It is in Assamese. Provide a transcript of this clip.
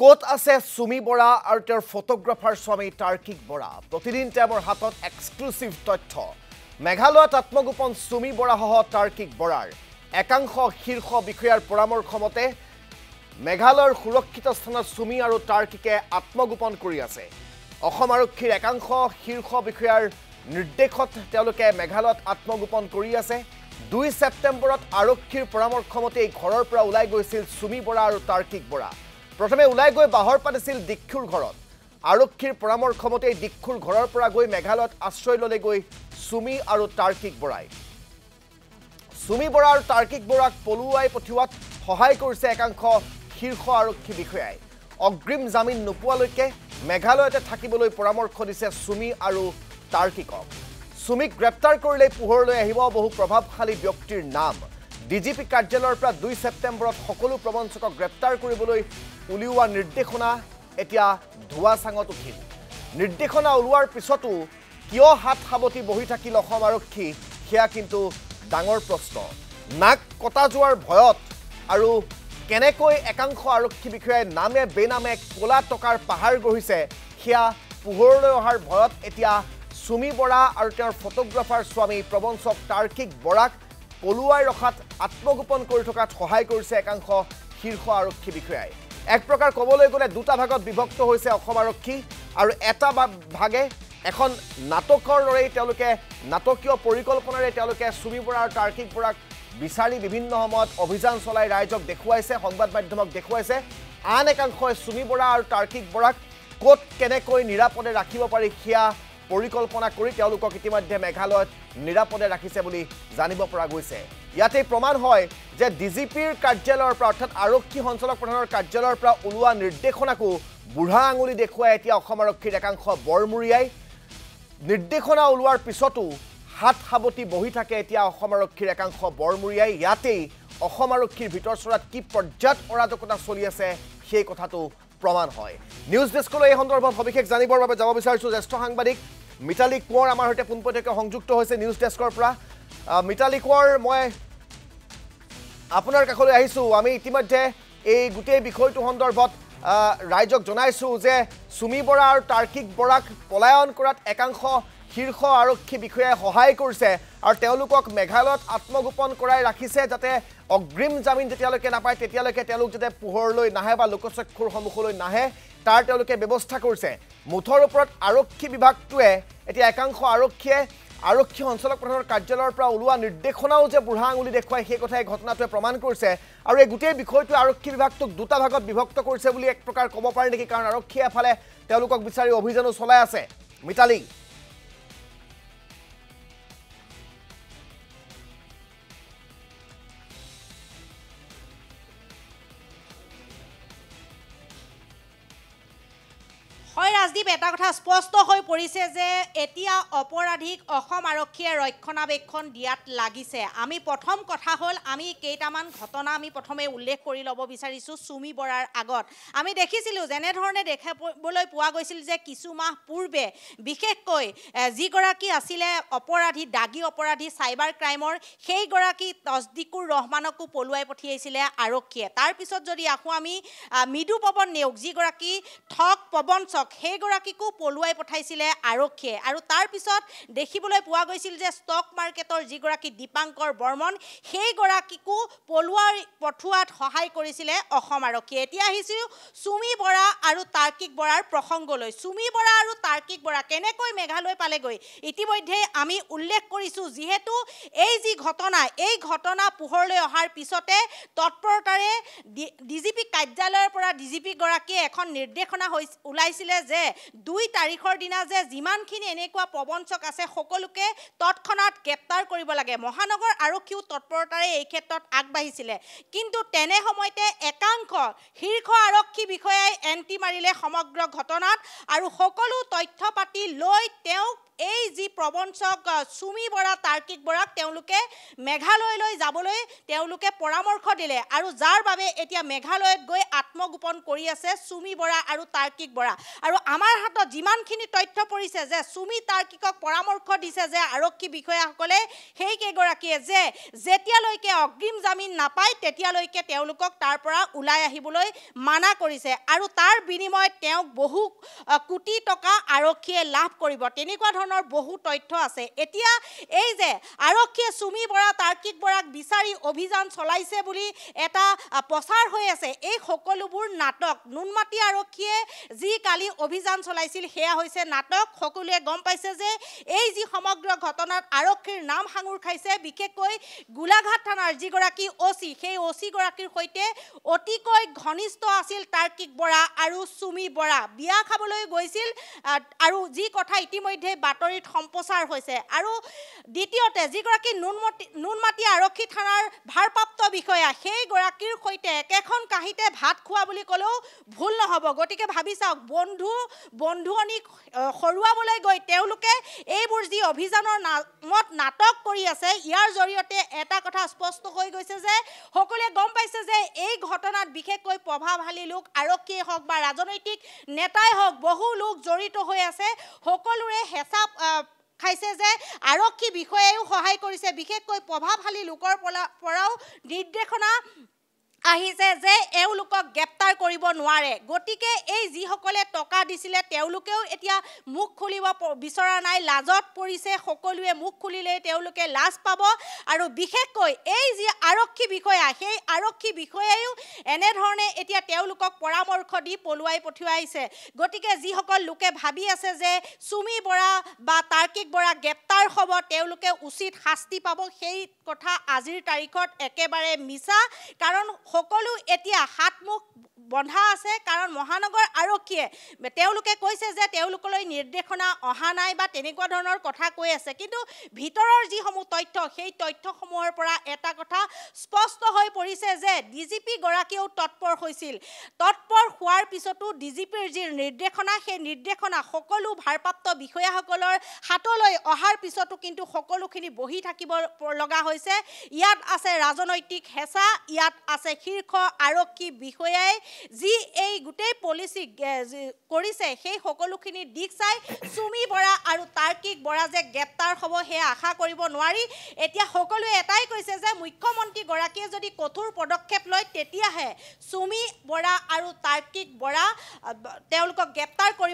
কোট আছে সুমি বৰা আৰু তেওঁৰ ফটোগ্ৰাফাৰ স্বামী তাৰ্কিক বৰা প্ৰতিদিন তেওঁৰ হাতত এক্সক্লুসিভ তথ্য মেঘালয়ত আত্মগোপন সুমি বৰাসহ তাৰ্কিক বৰাৰ একাংশ শীৰ্ষ বিষয়াৰ পৰামৰ্শ মতে মেঘালয়ৰ সুৰক্ষিত স্থানত সুমি আৰু তাৰ্কিকে আত্মগোপন কৰি আছে অসম আৰক্ষীৰ একাংশ শীৰ্ষ বিষয়াৰ নিৰ্দেশত তেওঁলোকে মেঘালয়ত আত্মগোপন কৰি আছে 2 ছেপ্টেম্বৰত আৰক্ষীৰ পৰামৰ্শ মতে ঘৰৰ পৰা ওলাই গৈছিল সুমি বৰা আৰু তাৰ্কিক বৰা প্ৰথমে ওলাই গৈ বাহৰ পাতিছিল দিক্ষুৰ ঘৰত আৰক্ষীৰ পৰামৰ্শ মতে দিক্ষুৰ ঘৰৰ পৰা গৈ মেঘালয়ত আশ্ৰয় ললে গৈ সুমি আৰু তাৰ্কিক বৰাই সুমি বৰা আৰু তাৰ্কিক বৰাক পলুৱাই পঠিওৱাত সহায় কৰিছে একাংশ শীৰ্ষ আৰক্ষী বিষয়াই অগ্ৰিম জামিন নোপোৱালৈকে মেঘালয়তে থাকিবলৈ পৰামৰ্শ দিছে সুমি আৰু তাৰ্কিকক সুমিক গ্ৰেপ্তাৰ কৰিলে পোহৰলৈ আহিব বহু প্ৰভাৱশালী ব্যক্তিৰ নাম ডিজিপি কাৰ্যালয়ৰ পৰা 2 ছেপ্টেম্বৰত সকলো প্ৰবঞ্চকক গ্ৰেপ্তাৰ কৰিবলৈ উলিওৱা নিৰ্দেশনা এতিয়া ধোৱা সাঙত উঠিল নিৰ্দেশনা ওলোৱাৰ পিছতো কিয় হাত সাবতি বহি থাকিল অসম আৰক্ষী সেয়া কিন্তু ডাঙৰ প্ৰশ্ন নাক কটা যোৱাৰ ভয়ত আৰু কেনেকৈ একাংশ আৰক্ষী বিষয়াই নামে বেনামে কোলা টকাৰ পাহাৰ গঢ়িছে সেয়া পোহৰলৈ অহাৰ ভয়ত এতিয়া সুমি বৰা আৰু তেওঁৰ ফটোগ্ৰাফাৰ স্বামী প্ৰবঞ্চক তাৰ্কিক বৰাক পলুৱাই ৰখাত আত্মগোপন কৰি থকাত সহায় কৰিছে একাংশ শীৰ্ষ আৰক্ষী বিষয়াই এক প্ৰকাৰ ক'বলৈ গ'লে দুটা ভাগত বিভক্ত হৈছে অসম আৰক্ষী আৰু এটা ভাগে এখন নাটকৰ দৰে তেওঁলোকে নাটকীয় পৰিকল্পনাৰে তেওঁলোকে সুমি বৰা আৰু তাৰ্কিক বৰাক বিচাৰি বিভিন্ন সময়ত অভিযান চলাই ৰাইজক দেখুৱাইছে সংবাদ মাধ্যমক দেখুৱাইছে আন একাংশই সুমি বৰা আৰু তাৰ্কিক বৰাক ক'ত কেনেকৈ নিৰাপদে ৰাখিব পাৰি সেয়া পৰিকল্পনা কৰি তেওঁলোকক ইতিমধ্যে মেঘালয়ত নিৰাপদে ৰাখিছে বুলি জানিব পৰা গৈছে ইয়াতে প্ৰমাণ হয় যে ডিজিপিৰ কাৰ্যালয়ৰ পৰা অৰ্থাৎ আৰক্ষী সঞ্চালক প্ৰধানৰ কাৰ্যালয়ৰ পৰা ওলোৱা নিৰ্দেশনাকো বুঢ়া আঙুলি দেখুৱাই এতিয়া অসম আৰক্ষীৰ একাংশ বৰমুৰিয়াই নিৰ্দেশনা ওলোৱাৰ পিছতো হাত সাবতি বহি থাকে এতিয়া অসম আৰক্ষীৰ একাংশ বৰমুৰিয়াই ইয়াতেই অসম আৰক্ষীৰ ভিতৰ চৰাত কি পৰ্যায়ত অৰাজকতা চলি আছে সেই কথাটো প্ৰমাণ হয় নিউজ ডেস্কলৈ এই সন্দৰ্ভত সবিশেষ জানিবৰ বাবে যাব বিচাৰিছো জ্যেষ্ঠ সাংবাদিক মিতালী কোঁৱৰ আমাৰ সৈতে পোনপটীয়াকৈ সংযুক্ত হৈছে নিউজ ডেস্কৰ পৰা মিতালী কোঁৱৰ মই আপোনাৰ কাষলৈ আহিছোঁ আমি ইতিমধ্যে এই গোটেই বিষয়টো সন্দৰ্ভত ৰাইজক জনাইছোঁ যে সুমি বৰা আৰু তাৰ্কিক বৰাক পলায়ন কৰাত একাংশ শীৰ্ষ আৰক্ষী বিষয়াই সহায় কৰিছে আৰু তেওঁলোকক মেঘালয়ত আত্মগোপন কৰাই ৰাখিছে যাতে অগ্ৰিম জামিন যেতিয়ালৈকে নাপায় তেতিয়ালৈকে তেওঁলোক যাতে পোহৰলৈ নাহে বা লোকচক্ষুৰ সন্মুখলৈ নাহে তাৰ তেওঁলোকে ব্যৱস্থা কৰিছে মুঠৰ ওপৰত আৰক্ষী বিভাগটোৱে এতিয়া একাংশ আৰক্ষীয়ে আৰক্ষী সঞ্চালক প্ৰধানৰ কাৰ্যালয়ৰ পৰা ওলোৱা নিৰ্দেশনাও যে বুঢ়া আঙুলি দেখুৱাই সেই কথাই ঘটনাটোৱে প্ৰমাণ কৰিছে আৰু এই গোটেই বিষয়টো আৰক্ষী বিভাগটোক দুটা ভাগত বিভক্ত কৰিছে বুলি এক প্ৰকাৰ ক'ব পাৰি নেকি কাৰণ আৰক্ষীয়ে এফালে তেওঁলোকক বিচাৰি অভিযানো চলাই আছে মিতালী হয় ৰাজদীপ এটা কথা স্পষ্ট হৈ পৰিছে যে এতিয়া অপৰাধীক অসম আৰক্ষীয়ে ৰক্ষণাবেক্ষণ দিয়াত লাগিছে আমি প্ৰথম কথা হ'ল আমি কেইটামান ঘটনা আমি প্ৰথমে উল্লেখ কৰি ল'ব বিচাৰিছোঁ সুমি বৰাৰ আগত আমি দেখিছিলোঁ যেনেধৰণে দেখিবলৈ পোৱা গৈছিল যে কিছু মাহ পূৰ্বে বিশেষকৈ যিগৰাকী আছিলে অপৰাধী দাগী অপৰাধী চাইবাৰ ক্ৰাইমৰ সেইগৰাকী তছদিকুৰ ৰহমানকো পলুৱাই পঠিয়াইছিলে আৰক্ষীয়ে তাৰপিছত যদি আকৌ আমি মৃদু পৱন নেওগ যিগৰাকী ঠগ প্ৰবঞ্চক সেইগৰাকীকো পলুৱাই পঠাইছিলে আৰক্ষীয়ে আৰু তাৰপিছত দেখিবলৈ পোৱা গৈছিল যে ষ্টক মাৰ্কেটৰ যিগৰাকী দীপাংকৰ বৰ্মন সেইগৰাকীকো পলুৱাই পঠোৱাত সহায় কৰিছিলে অসম আৰক্ষীয়ে এতিয়া আহিছোঁ সুমি বৰা আৰু তাৰ্কিক বৰাৰ প্ৰসংগলৈ সুমি বৰা আৰু তাৰ্কিক বৰা কেনেকৈ মেঘালয় পালেগৈ ইতিমধ্যে আমি উল্লেখ কৰিছোঁ যিহেতু এই যি ঘটনা এই ঘটনা পোহৰলৈ অহাৰ পিছতে তৎপৰতাৰে ডিজিপি কাৰ্যালয়ৰ পৰা ডিজিপি গৰাকীয়ে এখন নিৰ্দেশনা ওলাইছিলে যে 2 তাৰিখৰ দিনা যে যিমানখিনি এনেকুৱা প্ৰবঞ্চক আছে সকলোকে তৎক্ষণাত গ্ৰেপ্তাৰ কৰিব লাগে মহানগৰ আৰক্ষীও তৎপৰতাৰে এই ক্ষেত্ৰত আগবাঢ়িছিলে কিন্তু তেনে সময়তে একাংশ শীৰ্ষ আৰক্ষী বিষয়াই এণ্টি মাৰিলে সমগ্ৰ ঘটনাত আৰু সকলো তথ্য পাতি লৈ তেওঁক এই যি প্ৰবঞ্চক সুমি বৰা তাৰ্কিক বৰাক তেওঁলোকে মেঘালয়লৈ যাবলৈ তেওঁলোকে পৰামৰ্শ দিলে আৰু যাৰ বাবে এতিয়া মেঘালয়ত গৈ আত্মগোপন কৰি আছে সুমি বৰা আৰু তাৰ্কিক বৰা আৰু আমাৰ হাতত যিমানখিনি তথ্য পৰিছে যে সুমি তাৰ্কিকক পৰামৰ্শ দিছে যে আৰক্ষী বিষয়াসকলে সেই কেইগৰাকীয়ে যে যেতিয়ালৈকে অগ্ৰিম জামিন নাপায় তেতিয়ালৈকে তেওঁলোকক তাৰ পৰা ওলাই আহিবলৈ মানা কৰিছে আৰু তাৰ বিনিময়ত তেওঁক বহু কোটি টকা আৰক্ষীয়ে লাভ কৰিব তেনেকুৱা ধৰণৰ বহু তথ্য আছে এতিয়া এই যে আৰক্ষীয়ে সুমি বৰা তাৰ্কিক বৰাক বিচাৰি অভিযান চলাইছে বুলি এটা প্ৰচাৰ হৈ আছে এই সকলোবোৰ নাটক নুনমাটি আৰক্ষীয়ে যি কালি অভিযান চলাইছিল সেয়া হৈছে নাটক সকলোৱে গম পাইছে যে এই যি সমগ্ৰ ঘটনাত আৰক্ষীৰ নাম সাঙুৰ খাইছে বিশেষকৈ গোলাঘাট থানাৰ যিগৰাকী ওসি সেই ওসি গৰাকীৰ সৈতে অতিকৈ ঘনিষ্ঠ আছিল তাৰ্কিক বৰা আৰু সুমি বৰা বিয়া খাবলৈ গৈছিল আৰু যি কথা ইতিমধ্যে বাতৰিত সম্প্ৰচাৰ হৈছে আৰু দ্বিতীয়তে যিগৰাকী নুনমাটি আৰক্ষী থানাৰ ভাৰপ্ৰাপ্ত বিষয়া সেই গৰাকীৰ সৈতে একেখন কাহিতে ভাত খোৱা বুলি ক'লেও ভুল নহ'ব গতিকে ভাবি চাওক বন্ধুৱনীক হৰুৱাবলৈ গৈ তেওঁলোকে এইবোৰ যি অভিযানৰ নামত নাটক কৰি আছে ইয়াৰ জৰিয়তে এটা কথা স্পষ্ট হৈ গৈছে যে সকলোৱে গম পাইছে যে এই ঘটনাত বিশেষকৈ প্ৰভাৱশালী লোক আৰক্ষীয়ে হওক বা ৰাজনৈতিক নেতাই হওক বহু লোক জড়িত হৈ আছে সকলোৰে হেঁচা খাইছে যে আৰক্ষী বিষয়ায়ো সহায় কৰিছে বিশেষকৈ প্ৰভাৱশালী লোকৰ পৰাও নিৰ্দেশনা আহিছে যে এওঁলোকক গ্ৰেপ্তাৰ কৰিব নোৱাৰে গতিকে এই যিসকলে টকা দিছিলে তেওঁলোকেও এতিয়া মুখ খুলিব বিচৰা নাই লাজত পৰিছে সকলোৱে মুখ খুলিলে তেওঁলোকে লাজ পাব আৰু বিশেষকৈ এই যি আৰক্ষী বিষয়া সেই আৰক্ষী বিষয়ায়ো এনেধৰণে এতিয়া তেওঁলোকক পৰামৰ্শ দি পলুৱাই পঠিয়াইছে গতিকে যিসকল লোকে ভাবি আছে যে সুমি বৰা বা তাৰ্কিক বৰা গ্ৰেপ্তাৰ হ'ব তেওঁলোকে উচিত শাস্তি পাব সেই কথা আজিৰ তাৰিখত একেবাৰে মিছা কাৰণ সকলো এতিয়া হাতমুখ বন্ধা আছে কাৰণ মহানগৰ আৰক্ষীয়ে তেওঁলোকে কৈছে যে তেওঁলোকলৈ নিৰ্দেশনা অহা নাই বা তেনেকুৱা ধৰণৰ কথা কৈ আছে কিন্তু ভিতৰৰ যিসমূহ তথ্য সেই তথ্যসমূহৰ পৰা এটা কথা স্পষ্ট হৈ পৰিছে যে ডিজিপি গৰাকীয়েও তৎপৰ হৈছিল তৎপৰ হোৱাৰ পিছতো ডিজিপিৰ যি নিৰ্দেশনা সেই নিৰ্দেশনা সকলো ভাৰপ্ৰাপ্ত বিষয়াসকলৰ হাতলৈ অহাৰ পিছতো কিন্তু সকলোখিনি বহি থাকিব লগা হৈছে ইয়াত আছে ৰাজনৈতিক হেঁচা ইয়াত আছে শীৰ্ষ আৰক্ষী বিষয়াই যি এই গোটেই পলিচি কৰিছে সেই সকলোখিনি দিশ চাই সুমি বৰা আৰু তাৰ্কিক বৰা যে গ্ৰেপ্তাৰ হ'ব সেয়া আশা কৰিব নোৱাৰি এতিয়া সকলোৱে এটাই কৈছে যে মুখ্যমন্ত্ৰী গৰাকীয়ে যদি কঠোৰ পদক্ষেপ লয় তেতিয়াহে সুমি বৰা আৰু তাৰ্কিক বৰা তেওঁলোকক গ্ৰেপ্তাৰ কৰিব